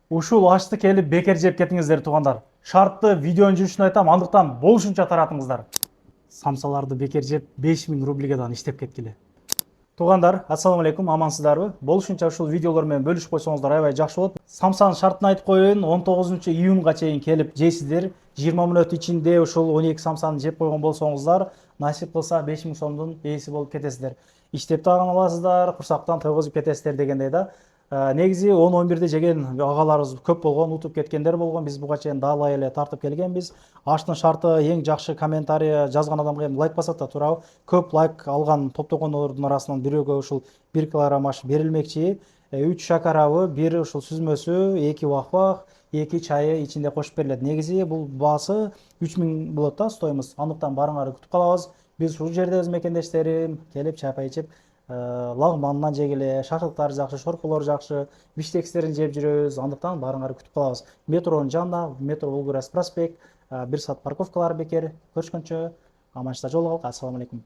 Ушул ашты келип бекер жеп кетиңиздер туугандар. Шартты видеонун жүрүшүн айтам, андыктан болушунча таратыңыздар. Самсаларды бекер жеп 5000 рублиге дан иштеп кеткиле. Туугандар, ассаламу алейкум, амансыздарбы? Болушунча ушул видеолор менен бөлүшүп койсоңуздар аябай жакшы болот. Самсанын шартын айтып коеюн, 19-июнга чейин келип жейсиздер. 20 мүнөт ичинде ушул 12 самсаны жеп койгон болсоңуздар, насип кылса 5000 сомдун ээси болуп кетесиздер. Иштеп дагы аласыздар, курсактан тойгозуп кетесиздер дегендей да. Негизи 10-11-де жеген агаларыбыз көп болгон, утуп кеткендер болгон. Биз буга чейин даалай эле тартып келгенбиз. Аштын шарты эң жакшы комментарий жазган адамга эми лайк басат да туурабы? Көп лайк алган топтогондордун арасынан бирөөгө ушул 1 килограмм аш берилмекчи. 3 шакарабы, 1 ушул сүзмөсү, 2 вах-вах, 2 чайы ичинде кошуп берилет. Негизи бул баасы 3000 болот да стоимость. Андыктан барыңарды күтүп калабыз. Биз ушул жердебиз мекендештерим, келип чайпай ичип лагмандан жегиле, шашлыктар жакшы, шорколор жакшы, биштекстерин жеп жүрөбүз. Андыктан барыңарды күтүп калабыз. Метронун жанында, метро Улгурас проспект, 1 саат парковкалары бекер. Көрүшкөнчө аманча жолугалы. Ассаламу алейкум.